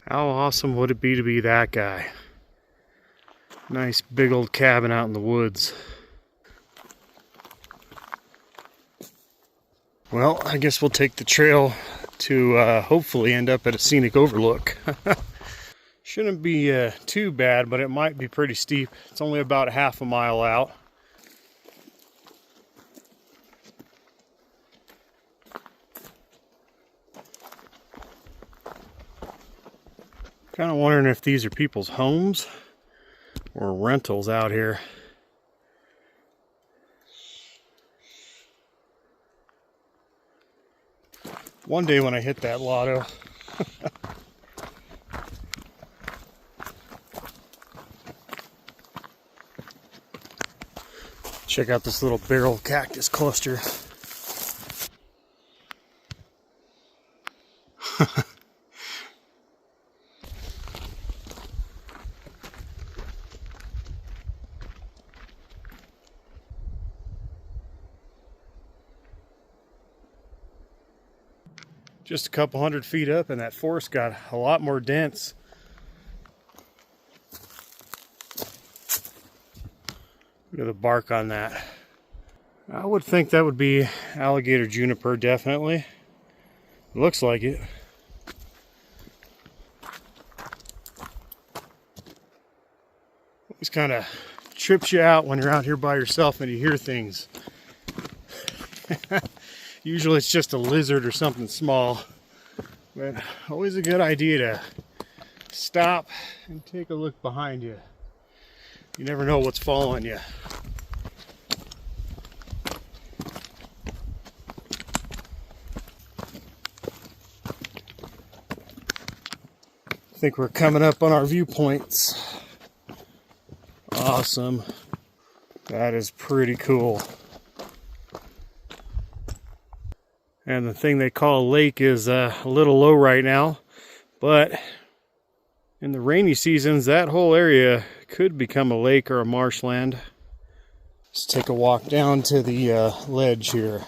How awesome would it be to be that guy? Nice big old cabin out in the woods. Well, I guess we'll take the trail to hopefully end up at a scenic overlook. Shouldn't be too bad, but it might be pretty steep. It's only about a half a mile out. Kind of wondering if these are people's homes or rentals out here. One day when I hit that lotto. Check out this little barrel cactus cluster. Just a couple 100 feet up and that forest got a lot more dense. Look at the bark on that. I would think that would be alligator juniper, definitely. Looks like it. Always kind of trips you out when you're out here by yourself and you hear things. Usually it's just a lizard or something small, but always a good idea to stop and take a look behind you. You never know what's following you. I think we're coming up on our viewpoints. Awesome. That is pretty cool. And the thing they call a lake is a little low right now, but in the rainy seasons, that whole area could become a lake or a marshland. Let's take a walk down to the ledge here.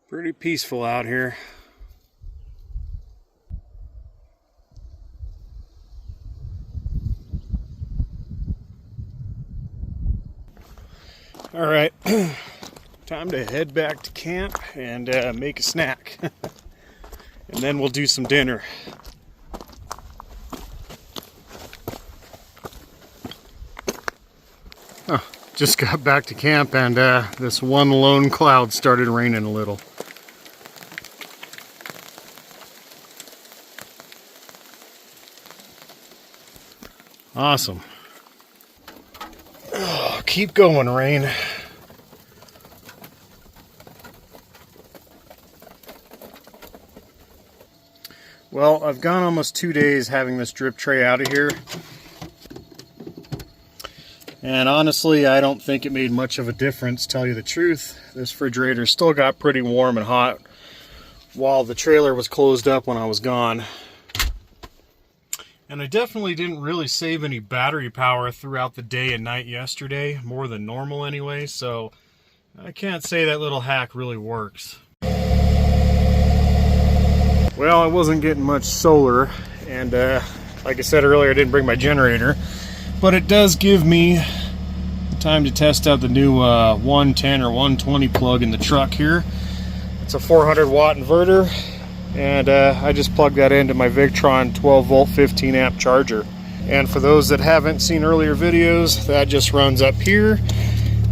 Pretty peaceful out here. All right, time to head back to camp and make a snack. And then we'll do some dinner. Oh, just got back to camp and this one lone cloud started raining a little. Awesome. Oh, keep going, rain. Well, I've gone almost 2 days having this drip tray out of here. And honestly, I don't think it made much of a difference, to tell you the truth. This refrigerator still got pretty warm and hot while the trailer was closed up when I was gone. And I definitely didn't really save any battery power throughout the day and night yesterday, more than normal anyway, so I can't say that little hack really works. Well, I wasn't getting much solar, and like I said earlier, I didn't bring my generator, but it does give me time to test out the new 110 or 120 plug in the truck here. It's a 400 watt inverter. And I just plugged that into my Victron 12 volt 15 amp charger. And for those that haven't seen earlier videos, that just runs up here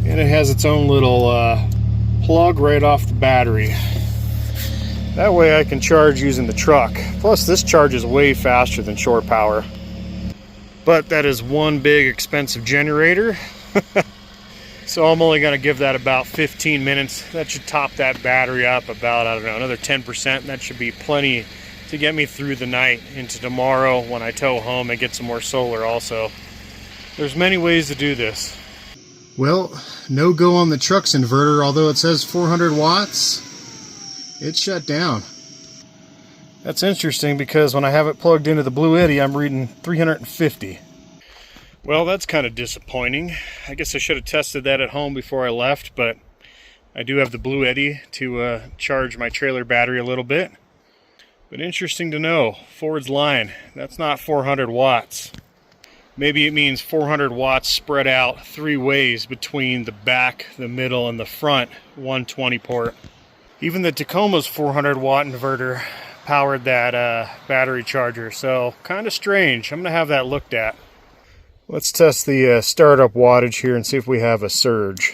and it has its own little plug right off the battery. That way I can charge using the truck. Plus this charges way faster than shore power. But that is one big expensive generator. So I'm only going to give that about 15 minutes. That should top that battery up about, I don't know, another 10%. That should be plenty to get me through the night into tomorrow when I tow home and get some more solar also. There's many ways to do this. Well, no go on the truck's inverter, although it says 400 watts. It's shut down. That's interesting because when I have it plugged into the Blue Eddy, I'm reading 350. Well, that's kind of disappointing. I guess I should have tested that at home before I left, but I do have the Blue Eddy to charge my trailer battery a little bit. But interesting to know, Ford's line, that's not 400 watts. Maybe it means 400 watts spread out 3 ways between the back, the middle, and the front 120 port. Even the Tacoma's 400 watt inverter powered that battery charger, so kind of strange. I'm going to have that looked at. Let's test the startup wattage here and see if we have a surge.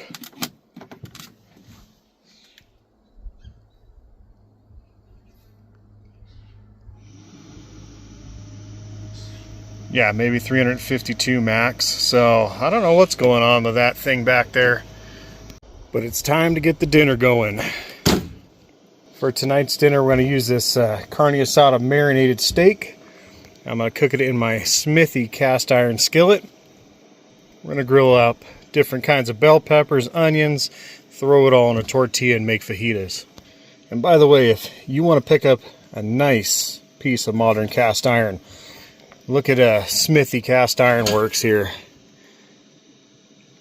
Yeah, maybe 352 max. So I don't know what's going on with that thing back there. But it's time to get the dinner going. For tonight's dinner, we're going to use this carne asada marinated steak. I'm going to cook it in my Smithy cast iron skillet. We're going to grill up different kinds of bell peppers, onions, throw it all in a tortilla and make fajitas. And by the way, if you want to pick up a nice piece of modern cast iron, look at Smithy Cast Iron Works here.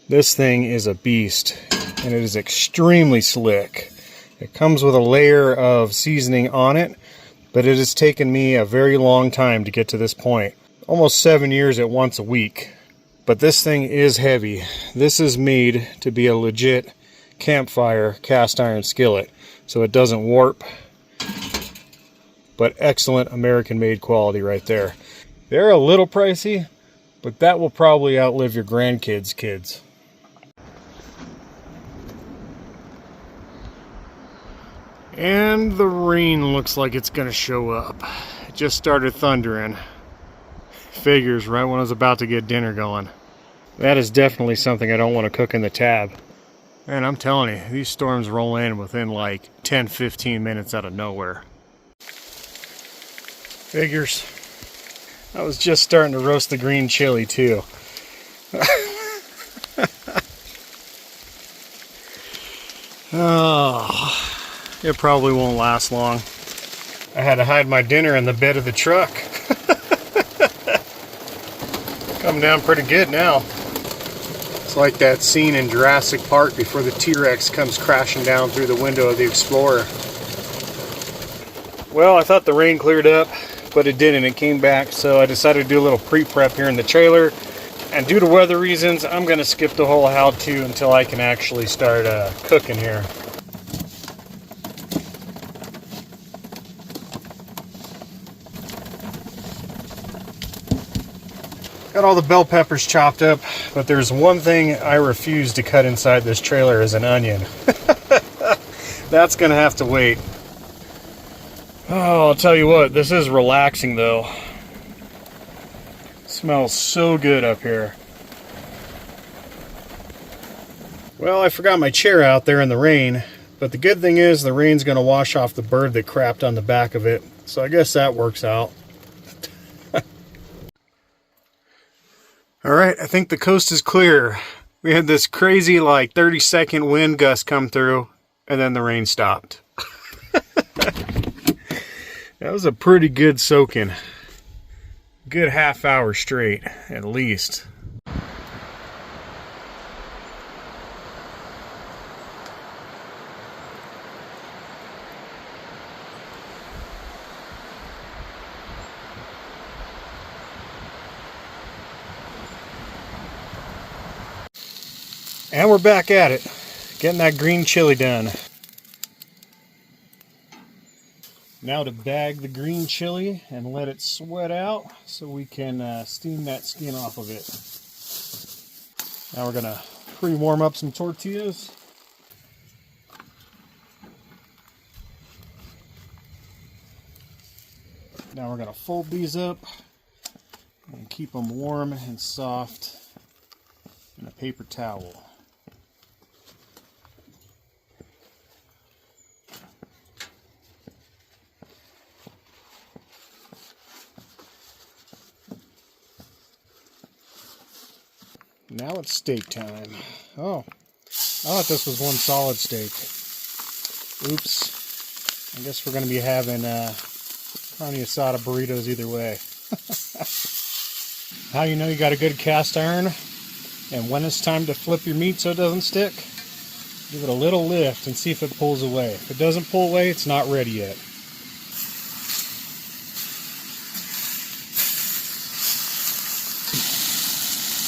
This thing is a beast and it is extremely slick. It comes with a layer of seasoning on it, but it has taken me a very long time to get to this point. Almost 7 years at once a week. But this thing is heavy. This is made to be a legit campfire cast iron skillet, so it doesn't warp. But excellent American made quality right there. They're a little pricey, but that will probably outlive your grandkids' kids. And the rain looks like it's gonna show up. It just started thundering. Figures right when I was about to get dinner going. That is definitely something I don't want to cook in the tab. Man, I'm telling you, these storms roll in within like 10-15 minutes out of nowhere. Figures. I was just starting to roast the green chili too. Oh. It probably won't last long. I had to hide my dinner in the bed of the truck. Coming down pretty good now. It's like that scene in Jurassic Park before the T-Rex comes crashing down through the window of the Explorer. Well, I thought the rain cleared up, but it didn't. It came back, so I decided to do a little pre-prep here in the trailer. And due to weather reasons, I'm going to skip the whole how-to until I can actually start cooking here. Got all the bell peppers chopped up, but there's one thing I refuse to cut inside this trailer is an onion. That's going to have to wait. Oh, I'll tell you what, this is relaxing though. It smells so good up here. Well, I forgot my chair out there in the rain, but the good thing is the rain's going to wash off the bird that crapped on the back of it, so I guess that works out. Alright, I think the coast is clear. We had this crazy like 30-second wind gust come through, and then the rain stopped. That was a pretty good soaking. Good half hour straight, at least. And we're back at it, getting that green chili done. Now to bag the green chili and let it sweat out so we can steam that skin off of it. Now we're gonna pre-warm up some tortillas. Now we're gonna fold these up and keep them warm and soft in a paper towel. Now it's steak time. Oh, I thought this was one solid steak. Oops. I guess we're going to be having carne asada burritos either way. How you know you got a good cast iron? And when it's time to flip your meat so it doesn't stick, give it a little lift and see if it pulls away. If it doesn't pull away, it's not ready yet.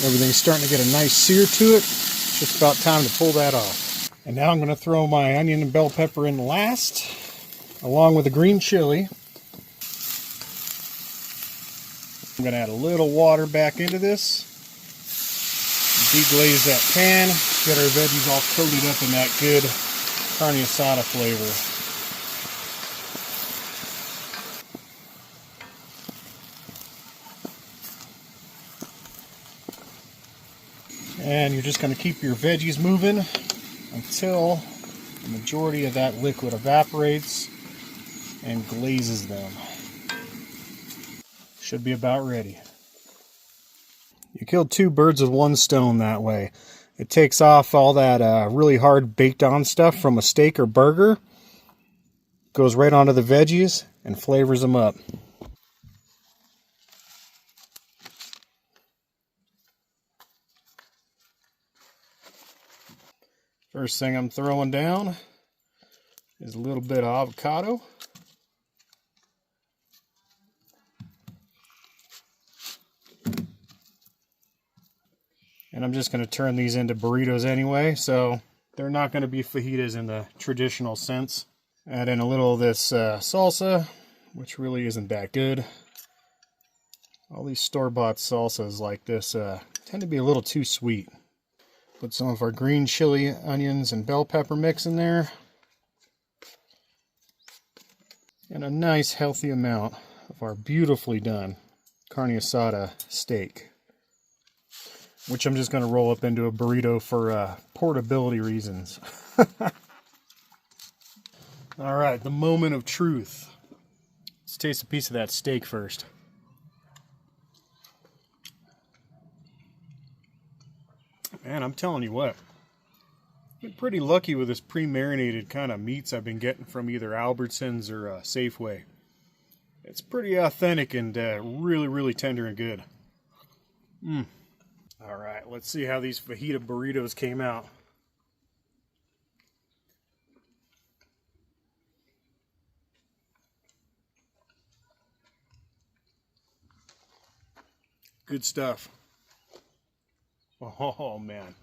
Everything's starting to get a nice sear to it. It's just about time to pull that off. And now I'm going to throw my onion and bell pepper in last, along with the green chili. I'm going to add a little water back into this. Deglaze that pan. Get our veggies all coated up in that good carne asada flavor. And you're just going to keep your veggies moving until the majority of that liquid evaporates and glazes them. Should be about ready. You killed two birds with one stone that way. It takes off all that really hard baked on stuff from a steak or burger, goes right onto the veggies and flavors them up. First thing I'm throwing down is a little bit of avocado. And I'm just going to turn these into burritos anyway, so they're not going to be fajitas in the traditional sense. Add in a little of this salsa, which really isn't that good. All these store-bought salsas like this tend to be a little too sweet. Put some of our green chili, onions, and bell pepper mix in there. And a nice healthy amount of our beautifully done carne asada steak, which I'm just going to roll up into a burrito for portability reasons. All right, the moment of truth. Let's taste a piece of that steak first. Man, I'm telling you what, I've been pretty lucky with this pre-marinated kind of meats I've been getting from either Albertsons or Safeway. It's pretty authentic and really, really tender and good. All right, let's see how these fajita burritos came out. good stuff. Oh, man.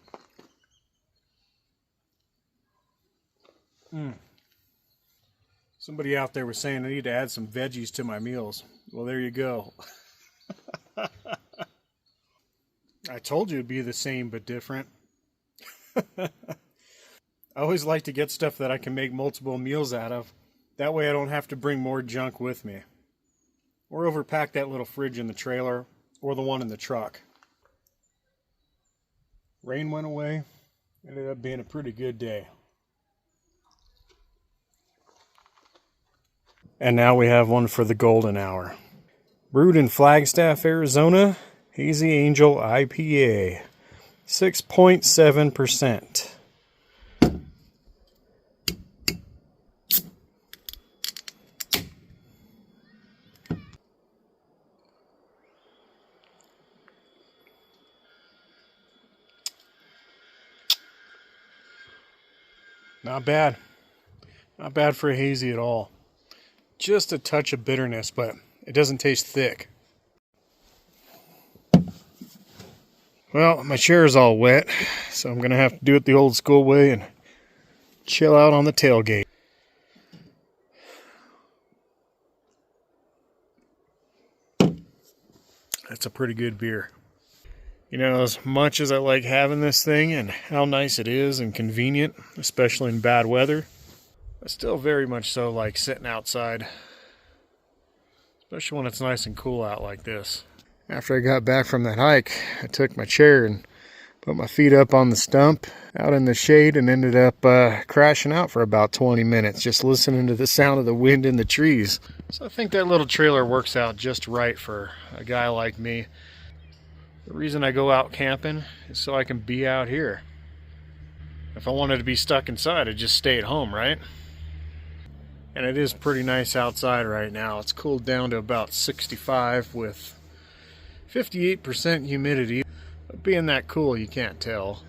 Somebody out there was saying I need to add some veggies to my meals. Well, there you go. I told you it'd be the same but different. I always like to get stuff that I can make multiple meals out of. That way I don't have to bring more junk with me. Or overpack that little fridge in the trailer or the one in the truck. Rain went away. Ended up being a pretty good day. And now we have one for the golden hour. Brewed in Flagstaff, Arizona, Hazy Angel IPA. 6.7%. Not bad. Not bad for a hazy at all. Just a touch of bitterness, but it doesn't taste thick. Well, my chair is all wet, so I'm going to have to do it the old school way and chill out on the tailgate. That's a pretty good beer. You know, as much as I like having this thing and how nice it is and convenient, especially in bad weather, I still very much so like sitting outside, especially when it's nice and cool out like this. After I got back from that hike, I took my chair and put my feet up on the stump out in the shade and ended up crashing out for about 20 minutes, just listening to the sound of the wind in the trees. So I think that little trailer works out just right for a guy like me. The reason I go out camping is so I can be out here. If I wanted to be stuck inside, I'd just stay at home, right? And it is pretty nice outside right now. It's cooled down to about 65 with 58% humidity. But being that cool, you can't tell.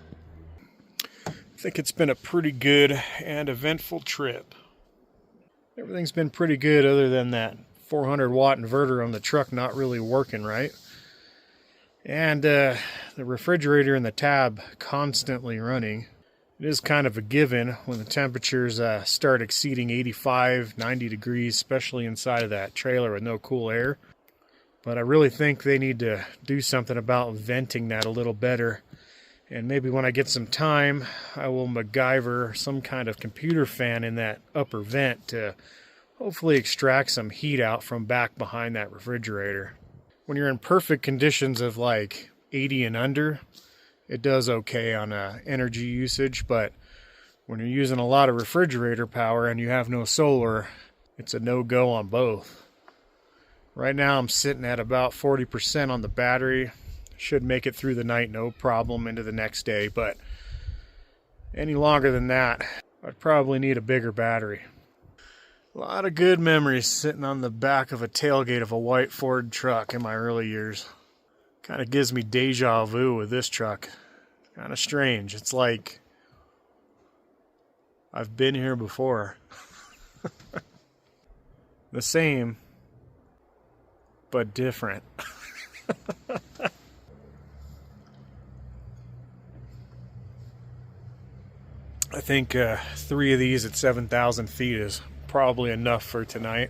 I think it's been a pretty good and eventful trip. Everything's been pretty good other than that 400 watt inverter on the truck not really working right. And the refrigerator and the tab constantly running. It is kind of a given when the temperatures start exceeding 85, 90 degrees, especially inside of that trailer with no cool air. But I really think they need to do something about venting that a little better. And maybe when I get some time, I will MacGyver some kind of computer fan in that upper vent to hopefully extract some heat out from back behind that refrigerator. When you're in perfect conditions of like 80 and under, it does okay on energy usage, but when you're using a lot of refrigerator power and you have no solar, it's a no-go on both. Right now I'm sitting at about 40% on the battery. Should make it through the night no problem into the next day, but any longer than that, I'd probably need a bigger battery. A lot of good memories sitting on the back of a tailgate of a white Ford truck in my early years. Kind of gives me deja vu with this truck. Kind of strange. It's like I've been here before. The same, but different. I think 3 of these at 7,000 feet is probably enough for tonight.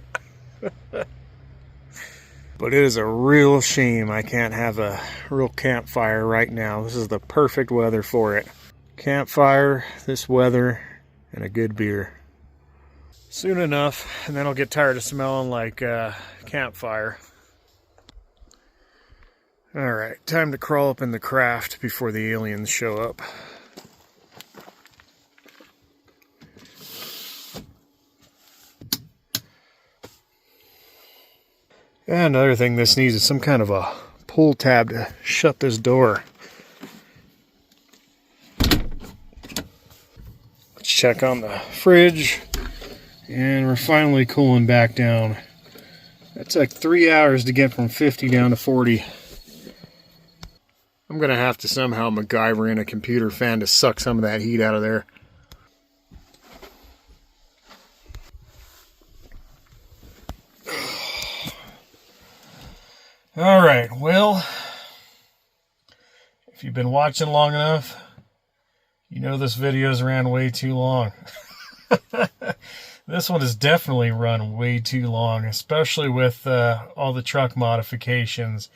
But it is a real shame I can't have a real campfire right now. This is the perfect weather for it. Campfire, this weather, and a good beer. Soon enough, and then I'll get tired of smelling like campfire. Alright, time to crawl up in the craft before the aliens show up. And another thing this needs is some kind of a pull tab to shut this door. Let's check on the fridge. And we're finally cooling back down. That took 3 hours to get from 50 down to 40. I'm going to have to somehow MacGyver in a computer fan to suck some of that heat out of there. Alright, well, If you've been watching long enough, you know this video's ran way too long. This one has definitely run way too long, especially with all the truck modifications,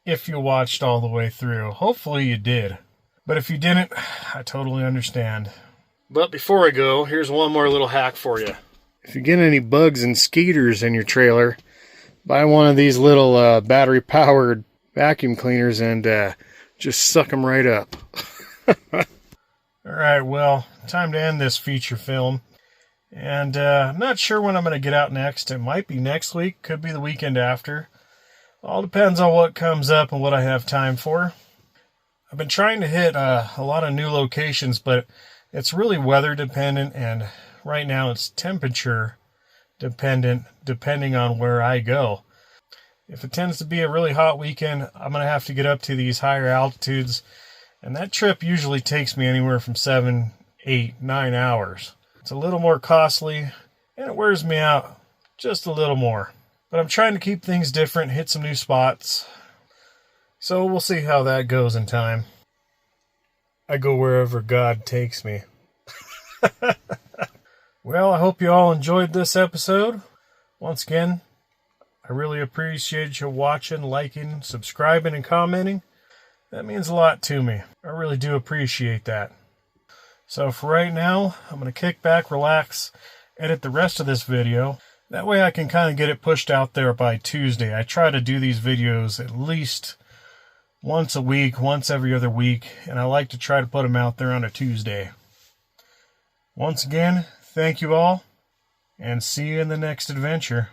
if you watched all the way through. Hopefully you did. But if you didn't, I totally understand. But before I go, here's one more little hack for you. If you get any bugs and skeeters in your trailer, buy one of these little battery-powered vacuum cleaners and just suck them right up. Alright, well, time to end this feature film. And I'm not sure when I'm going to get out next. It might be next week, could be the weekend after. All depends on what comes up and what I have time for. I've been trying to hit a lot of new locations, but it's really weather dependent, and right now it's temperature dependent, depending on where I go. If it tends to be a really hot weekend, I'm going to have to get up to these higher altitudes, and that trip usually takes me anywhere from 7, 8, 9 hours. It's a little more costly, and it wears me out just a little more. But I'm trying to keep things different, hit some new spots. So we'll see how that goes in time. I go wherever God takes me. Well, I hope you all enjoyed this episode. Once again, I really appreciate you watching, liking, subscribing, and commenting. That means a lot to me. I really do appreciate that. So for right now, I'm going to kick back, relax, edit the rest of this video. That way I can kind of get it pushed out there by Tuesday. I try to do these videos at least once a week, once every other week, and I like to try to put them out there on a Tuesday. Once again, thank you all, and see you in the next adventure.